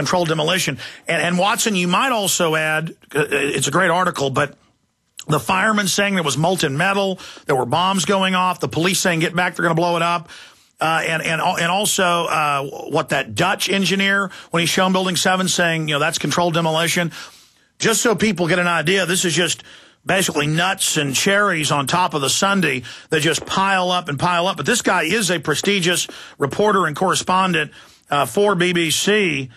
controlled demolition. And Watson, you might also add, it's a great article, but the firemen saying there was molten metal, there were bombs going off, the police saying, get back, they're going to blow it up. And also what that Dutch engineer, when he's shown Building 7, saying, that's controlled demolition. Just so people get an idea, this is just basically nuts and cherries on top of the sundae that just pile up and pile up. But this guy is a prestigious reporter and correspondent for BBC,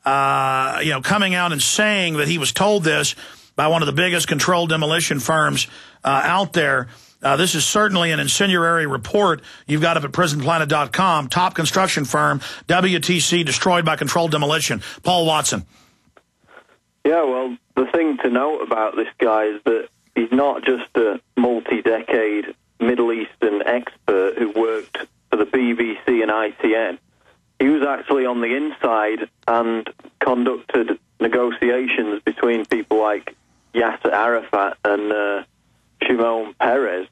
coming out and saying that he was told this by one of the biggest controlled demolition firms out there. This is certainly an incendiary report you've got up at prisonplanet.com. Top construction firm, WTC, destroyed by controlled demolition. Paul Watson. Yeah, well, the thing to note about this guy is that he's not just a multi-decade Middle Eastern expert who worked for the BBC and ITN. He was actually on the inside and conducted negotiations between people like Yasser Arafat and Shimon Peres.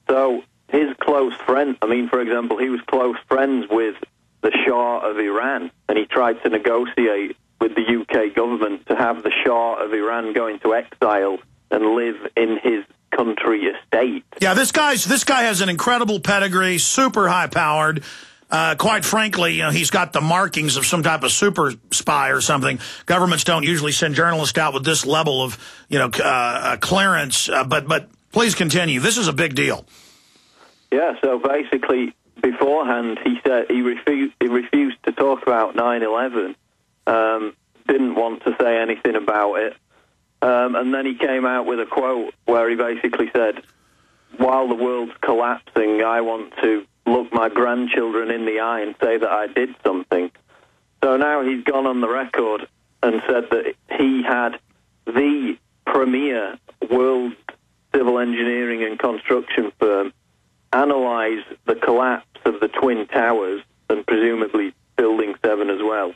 So his close friend, for example, he was close friends with the Shah of Iran, and he tried to negotiate with the UK government to have the Shah of Iran go into exile and live in his country estate. Yeah, this guy has an incredible pedigree, super high-powered. Quite frankly, he's got the markings of some type of super spy or something. Governments don't usually send journalists out with this level of, clearance. But please continue. This is a big deal. Yeah. So basically, beforehand, he said he refused to talk about 9/11. Didn't want to say anything about it. And then he came out with a quote where he basically said, "While the world's collapsing, I want to look my grandchildren in the eye and say that I did something." So now he's gone on the record and said that he had the premier world civil engineering and construction firm analyze the collapse of the Twin Towers and presumably Building 7 as well.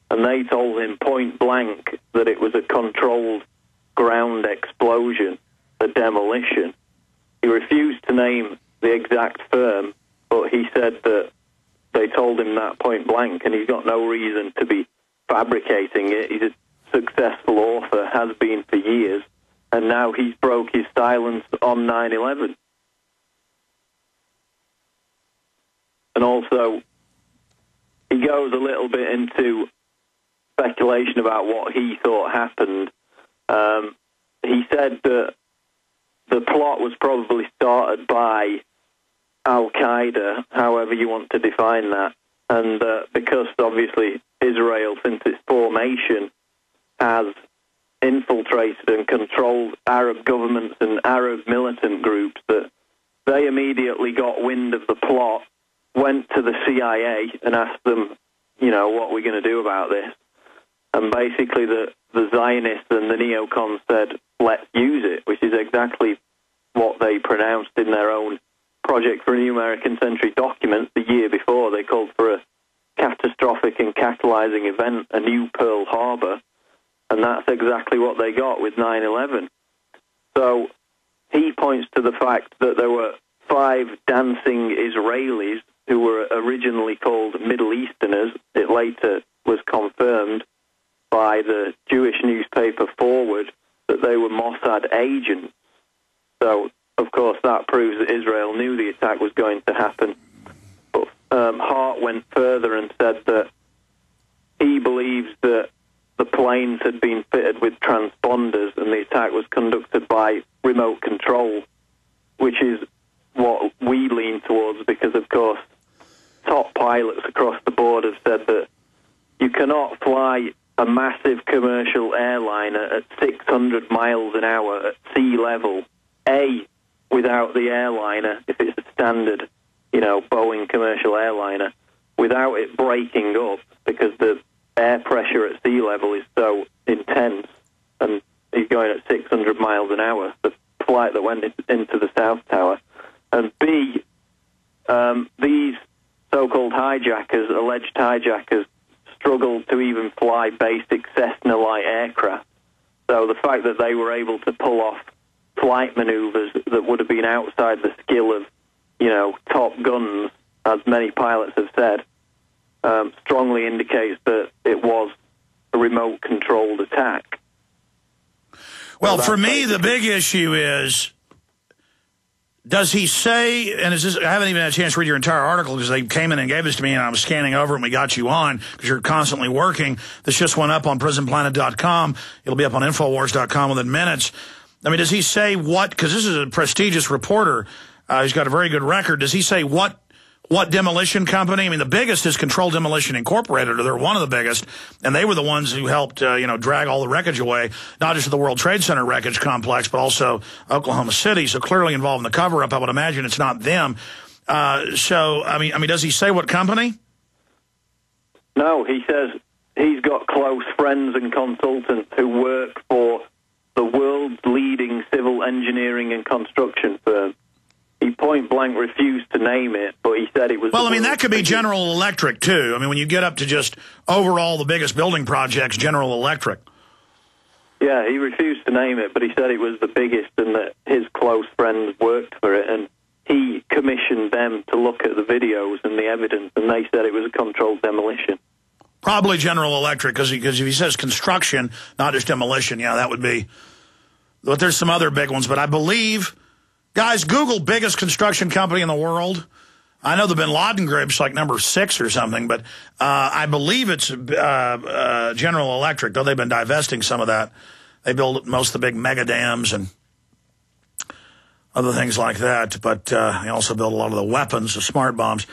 And they told him point blank that it was a controlled ground explosion, a demolition. He refused to name the exact firm, but he said that they told him that point blank, and he's got no reason to be fabricating it. He's a successful author, has been for years, and now he's broke his silence on 9/11. And also, he goes a little bit into speculation about what he thought happened. He said that the plot was probably started by Al-Qaeda, however you want to define that, and because obviously Israel, since its formation, has infiltrated and controlled Arab governments and Arab militant groups, that they immediately got wind of the plot, went to the CIA and asked them, what are we going to do about this? And basically the Zionists and the neocons said, let's use it, which is exactly what they pronounced in their own Project for a New American Century documents the year before. They called for a catastrophic and catalyzing event, a new Pearl Harbor, and that's exactly what they got with 9/11. So he points to the fact that there were 5 dancing Israelis who were originally called Middle Easterners. It later was confirmed by the Jewish newspaper Forward that they were Mossad agents. So, of course, that proves that Israel knew the attack was going to happen. But Hart went further and said that he believes that the planes had been fitted with transponders and the attack was conducted by remote control, which is what we lean towards because, of course, top pilots across the board have said that you cannot fly a massive commercial airliner at 600 miles an hour at sea level, without the airliner, if it's a standard, Boeing commercial airliner, without it breaking up because the air pressure at sea level is so intense, and he's going at 600 miles an hour, the flight that went into the South Tower. And B, these so-called hijackers, alleged hijackers, struggled to even fly basic Cessna light aircraft. So the fact that they were able to pull off flight maneuvers that would have been outside the skill of, top guns, as many pilots have said, strongly indicates that it was attack. Well, for me, the big issue is, does he say, and is this, I haven't even had a chance to read your entire article because they came in and gave this to me and I was scanning over it and we got you on because you're constantly working. This just went up on prisonplanet.com. It'll be up on Infowars.com within minutes. I mean, does he say what, because this is a prestigious reporter, he's got a very good record. Does he say what demolition company? I mean, the biggest is Controlled Demolition Incorporated, or they're one of the biggest, and they were the ones who helped, drag all the wreckage away, not just the World Trade Center wreckage complex, but also Oklahoma City. So clearly involved in the cover-up. I would imagine it's not them. So, I mean, does he say what company? No, he says he's got close friends and consultants who work for the world's leading civil engineering and construction firm. He point-blank refused to name it, but he said it was... Well, I mean, that could be General Electric, too. I mean, when you get up to just overall the biggest building projects, General Electric. Yeah, he refused to name it, but he said it was the biggest and that his close friends worked for it, and he commissioned them to look at the videos and the evidence, and they said it was a controlled demolition. Probably General Electric, because if he says construction, not just demolition, yeah, that would be... But there's some other big ones, but I believe... Guys, Google biggest construction company in the world. I know the Bin Laden group's like number 6 or something, but I believe it's General Electric, though they've been divesting some of that. They build most of the big mega dams and other things like that, but they also build a lot of the weapons, the smart bombs.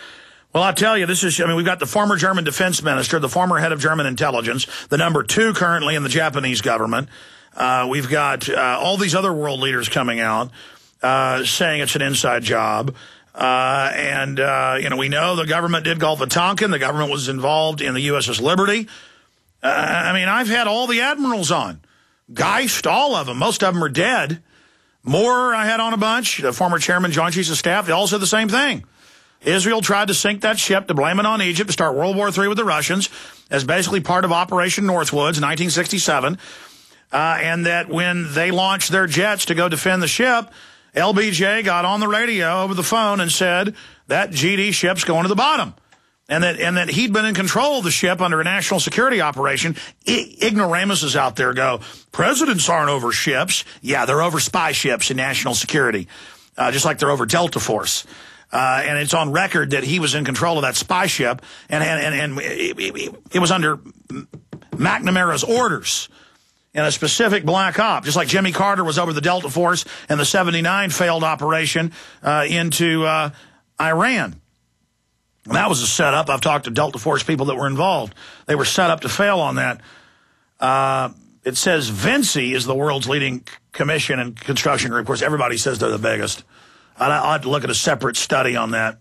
Well, I'll tell you, we've got the former German defense minister, the former head of German intelligence, the number 2 currently in the Japanese government. We've got all these other world leaders coming out. Saying it's an inside job. We know the government did Gulf of Tonkin. The government was involved in the USS Liberty. I mean, I've had all the admirals on. Geist, all of them. Most of them are dead. Moore, I had on a bunch. The former chairman, Joint Chiefs of Staff, they all said the same thing. Israel tried to sink that ship to blame it on Egypt to start World War III with the Russians as basically part of Operation Northwoods in 1967. And that when they launched their jets to go defend the ship, LBJ got on the radio over the phone and said that GD ship's going to the bottom. And that he'd been in control of the ship under a national security operation. Ignoramuses out there go, presidents aren't over ships. Yeah, they're over spy ships and national security, just like they're over Delta Force. And it's on record that he was in control of that spy ship, and it was under McNamara's orders. In a specific black op, just like Jimmy Carter was over the Delta Force and the 79 failed operation into Iran. And that was a setup. I've talked to Delta Force people that were involved. They were set up to fail on that. It says Vinci is the world's leading commission and construction group. Of course, everybody says they're the biggest. I'll have to look at a separate study on that.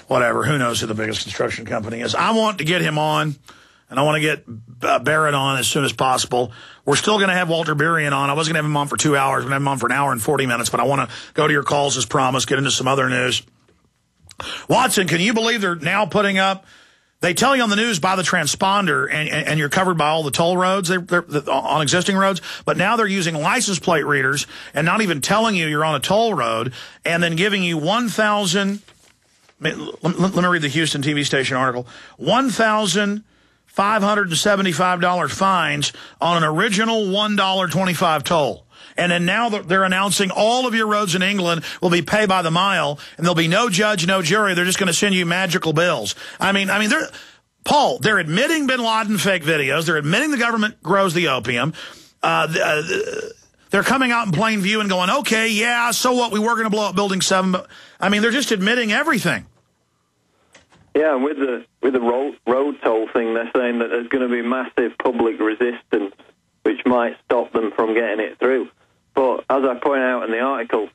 Whatever. Who knows who the biggest construction company is. I want to get him on. And I want to get Barrett on as soon as possible. We're still going to have Walter Burien on. I wasn't going to have him on for 2 hours. We're going to have him on for an hour and 40 minutes. But I want to go to your calls as promised, get into some other news. Watson, can you believe they're now putting up... They tell you on the news by the transponder, and you're covered by all the toll roads they're on existing roads. But now they're using license plate readers and not even telling you you're on a toll road, and then giving you 1,000... Let me read the Houston TV station article. 1,575 fines on an original $1.25 toll. And then now they're announcing all of your roads in England will be pay by the mile, and there'll be no judge, no jury. They're just going to send you magical bills. I mean, they're admitting Bin Laden fake videos. They're admitting the government grows the opium. They're coming out in plain view and going, okay, yeah, so what? We were going to blow up Building 7. But, I mean, they're just admitting everything. Yeah, and with the road toll thing, they're saying that there's going to be massive public resistance, which might stop them from getting it through. But as I point out in the article,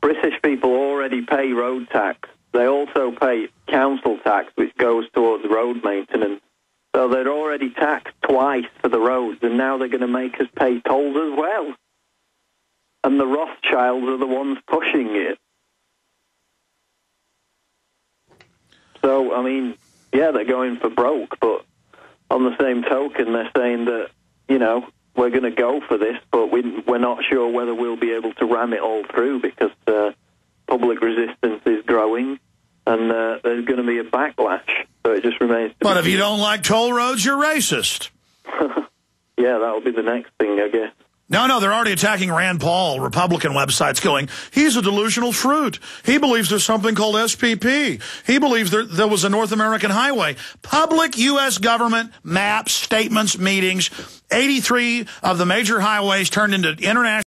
British people already pay road tax. They also pay council tax, which goes towards road maintenance. So they're already taxed twice for the roads, and now they're going to make us pay tolls as well. And the Rothschilds are the ones pushing it. So, I mean, yeah, they're going for broke, but on the same token, they're saying that, you know, we're going to go for this, but we're not sure whether we'll be able to ram it all through because public resistance is growing, and there's going to be a backlash. So it just remains to But if you don't like toll roads, you're racist. yeah, that'll be the next thing, I guess. No, they're already attacking Rand Paul, Republican websites, going, he's a delusional fruit. He believes there's something called SPP. He believes there was a North American highway. Public U.S. government maps, statements, meetings, 83 of the major highways turned into international